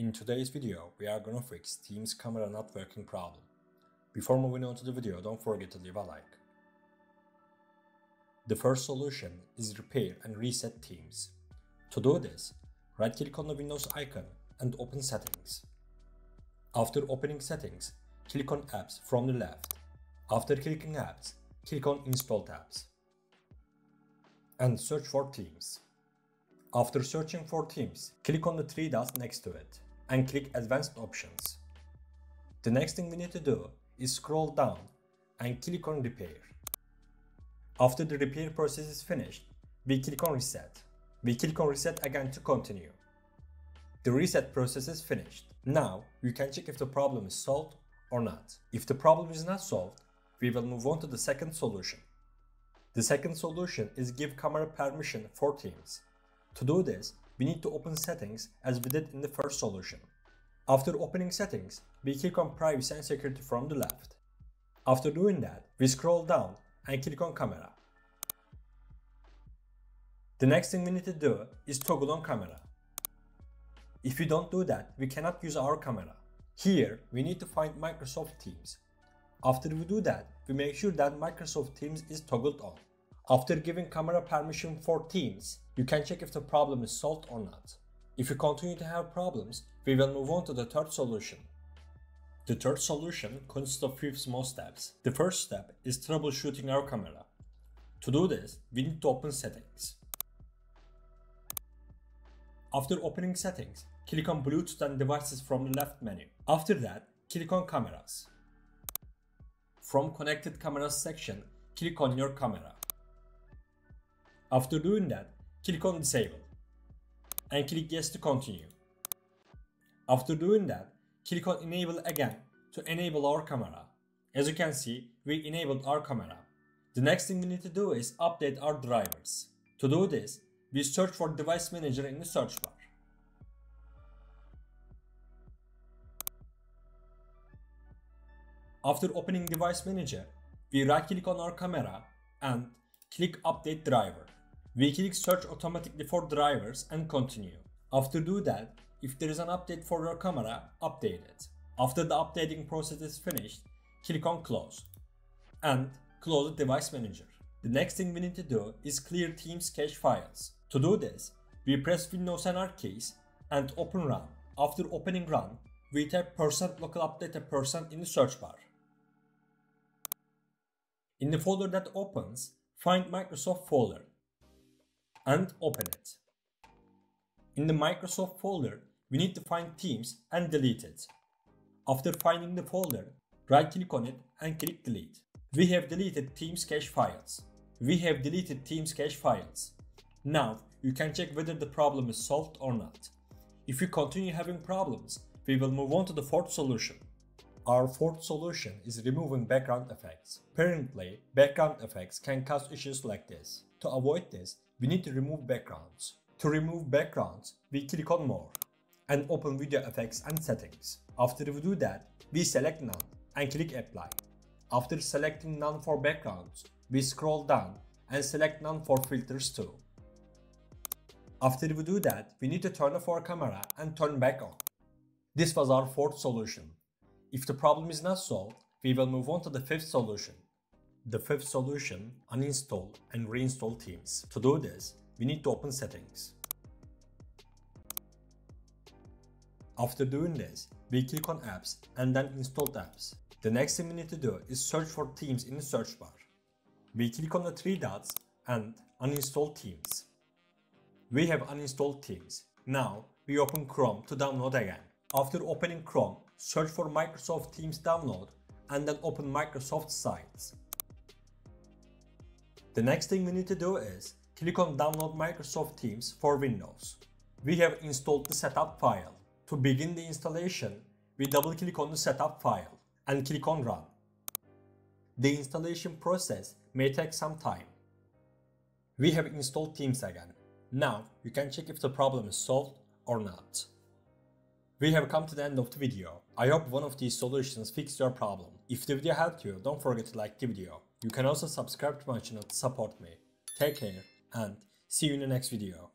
In today's video, we are gonna fix Teams camera not working problem. Before moving on to the video, don't forget to leave a like. The first solution is repair and reset Teams. To do this, right-click on the Windows icon and open Settings. After opening Settings, click on Apps from the left. After clicking Apps, click on Install Apps and search for Teams. After searching for Teams, click on the three dots next to it and click Advanced Options. The next thing we need to do is scroll down and click on Repair. After the repair process is finished, we click on Reset. We click on Reset again to continue. The reset process is finished. Now you can check if the problem is solved or not. If the problem is not solved, we will move on to the second solution. The second solution is give camera permission for Teams. To do this, we need to open Settings as we did in the first solution. After opening Settings, we click on Privacy and Security from the left. After doing that, we scroll down and click on Camera. The next thing we need to do is toggle on camera. If we don't do that, we cannot use our camera. Here, we need to find Microsoft Teams. After we do that, we make sure that Microsoft Teams is toggled on. After giving camera permission for Teams, you can check if the problem is solved or not. If you continue to have problems, we will move on to the third solution. The third solution consists of few small steps. The first step is troubleshooting our camera. To do this, we need to open Settings. After opening Settings, click on Bluetooth and Devices from the left menu. After that, click on Cameras. From Connected Cameras section, click on your camera. After doing that, click on Disable and click Yes to continue. After doing that, click on Enable again to enable our camera. As you can see, we enabled our camera. The next thing we need to do is update our drivers. To do this, we search for Device Manager in the search bar. After opening Device Manager, we right-click on our camera and click Update Driver. We click Search automatically for drivers and continue. After do that, if there is an update for your camera, update it. After the updating process is finished, click on Close and close the Device Manager. The next thing we need to do is clear Teams cache files. To do this, we press Windows and R keys and open Run. After opening Run, we type %local update % in the search bar. In the folder that opens, find Microsoft folder and open it. In the Microsoft folder, we need to find Teams and delete it. After finding the folder, right-click on it and click Delete. We have deleted Teams cache files. Now, you can check whether the problem is solved or not. If you continue having problems, we will move on to the fourth solution. Our fourth solution is removing background effects. Apparently, background effects can cause issues like this. To avoid this, we need to remove backgrounds. To remove backgrounds, we click on More and open Video Effects and Settings. After we do that, we select None and click Apply. After selecting None for backgrounds, we scroll down and select None for filters too. After we do that, we need to turn off our camera and turn back on. This was our fourth solution. If the problem is not solved, we will move on to the fifth solution. The fifth solution, uninstall and reinstall Teams. To do this, we need to open Settings. After doing this, we click on Apps and then Installed Apps. The next thing we need to do is search for Teams in the search bar. We click on the three dots and uninstall Teams. We have uninstalled Teams. Now we open Chrome to download again. After opening Chrome, search for Microsoft Teams download and then open Microsoft Sites. The next thing we need to do is click on Download Microsoft Teams for Windows. We have installed the setup file. To begin the installation, we double-click on the setup file and click on Run. The installation process may take some time. We have installed Teams again. Now you can check if the problem is solved or not. We have come to the end of the video. I hope one of these solutions fixed your problem. If the video helped you, don't forget to like the video. You can also subscribe to my channel to support me. Take care and see you in the next video.